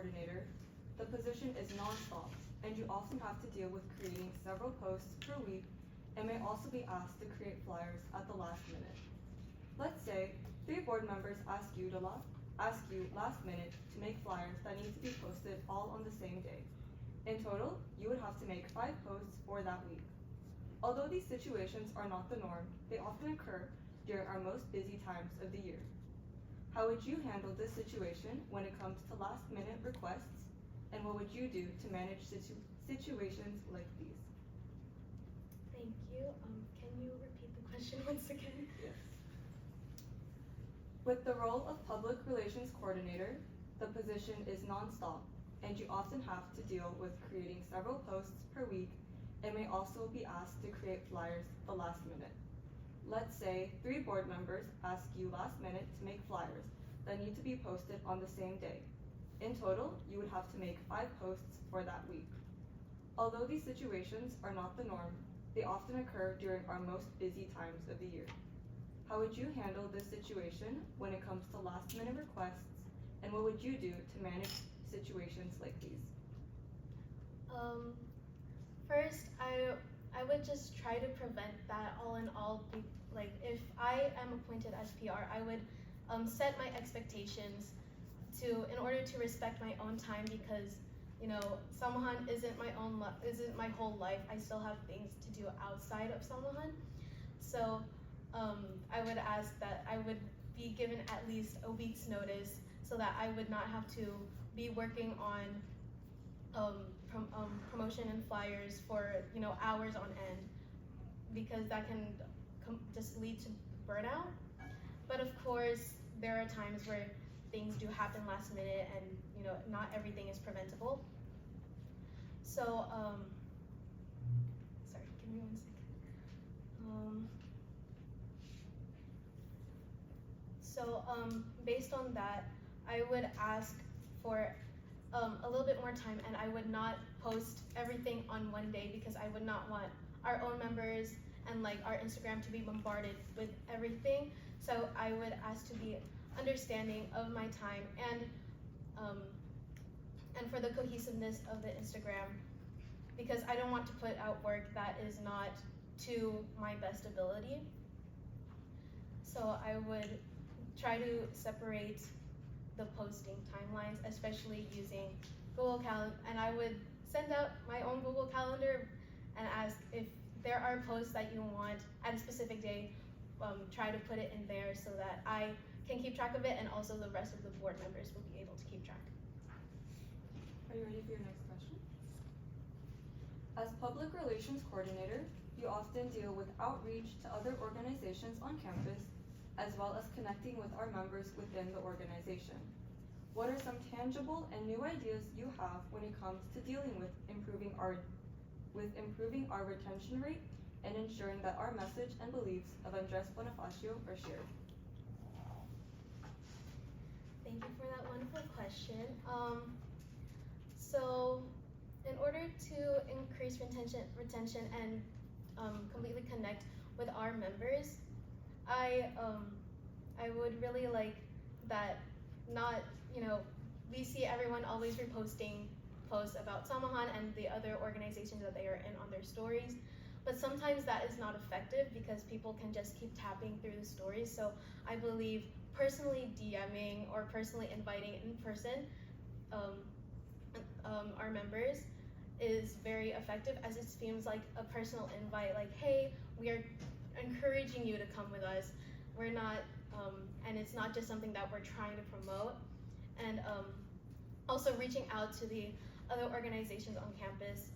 coordinator, the position is non-stop, and you often have to deal with creating several posts per week and may also be asked to create flyers at the last minute. Let's say 3 board members ask you last minute to make flyers that need to be posted all on the same day. In total, you would have to make 5 posts for that week. Although these situations are not the norm, they often occur during our most busy times of the year. How would you handle this situation when it comes to last-minute requests, and what would you do to manage situations like these? Thank you. Can you repeat the question once again? Yes. With the role of public relations coordinator, the position is non-stop, and you often have to deal with creating several posts per week and may also be asked to create flyers the last minute. Let's say 3 board members ask you last minute to make flyers that need to be posted on the same day. In total, you would have to make 5 posts for that week. Although these situations are not the norm, they often occur during our most busy times of the year. How would you handle this situation when it comes to last-minute requests, and what would you do to manage situations like these? First, I would just try to prevent that all in all. Like, if I am appointed as PR, I would set my expectations in order to respect my own time, because Samahan isn't my whole life. I still have things to do outside of Samahan. So I would ask that I would be given at least a week's notice so that I would not have to be working on promotion and flyers for hours on end, because that can just lead to burnout. But of course, there are times where things do happen last minute, and not everything is preventable. So sorry, give me 1 second. Based on that, I would ask for a little bit more time, and I would not post everything on one day, because I would not want our own members and like our Instagram to be bombarded with everything. So I would ask to be understanding of my time, and for the cohesiveness of the Instagram, because I don't want to put out work that is not to my best ability. So I would try to separate the posting timelines, especially using Google Calendar, and I would send out my own Google Calendar and ask if there are posts that you want at a specific day, try to put it in there so that I can keep track of it, and also the rest of the board members will be able to keep track. Are you ready for your next question? As public relations coordinator, you often deal with outreach to other organizations on campus, as well as connecting with our members within the organization. What are some tangible and new ideas you have when it comes to dealing with improving our retention rate and ensuring that our message and beliefs of Andres Bonifacio are shared? Thank you for that wonderful question. So in order to increase retention and completely connect with our members, I would really like that we see everyone always reposting posts about Samahan and the other organizations that they are in on their stories, but sometimes that is not effective because people can just keep tapping through the stories. So I believe personally DMing or personally inviting in person our members is very effective, as it seems like a personal invite, like, hey, we are encouraging you to come with us. We're not, and it's not just something that we're trying to promote. And also reaching out to the other organizations on campus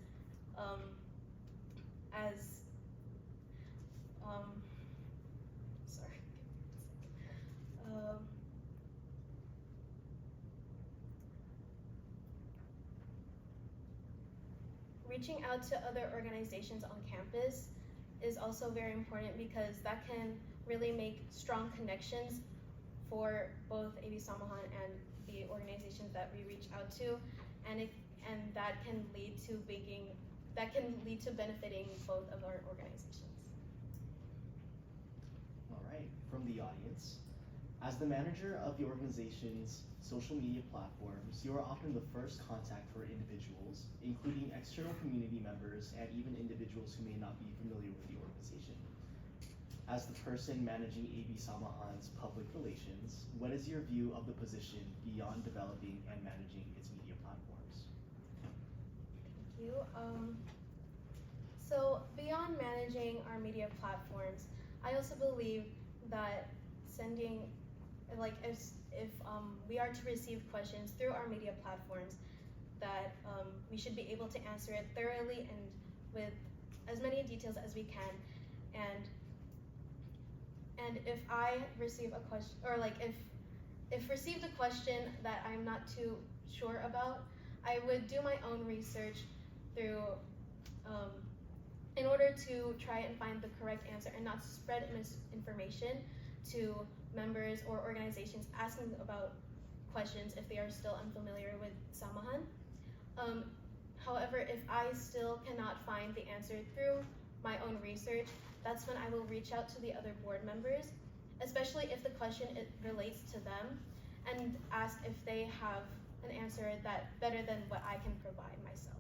reaching out to other organizations on campus is also very important, because that can really make strong connections for both AB Samahan and the organizations that we reach out to, and that can lead to benefiting both of our organizations. All right, from the audience, As the manager of the organization's social media platforms, you are often the first contact for individuals, including external community members and even individuals who may not be familiar with the organization. As the person managing AB Samahan's public relations, what is your view of the position beyond developing and managing its media platforms? Thank you. So beyond managing our media platforms, I also believe that sending, like if we are to receive questions through our media platforms, that we should be able to answer it thoroughly and with as many details as we can. And if I receive a question, or like if received a question that I'm not too sure about, I would do my own research through in order to try and find the correct answer and not spread misinformation to members or organizations asking about questions if they are still unfamiliar with Samahan. However, if I still cannot find the answer through my own research, that's when I will reach out to the other board members, especially if the question relates to them, and ask if they have an answer that better than what I can provide myself.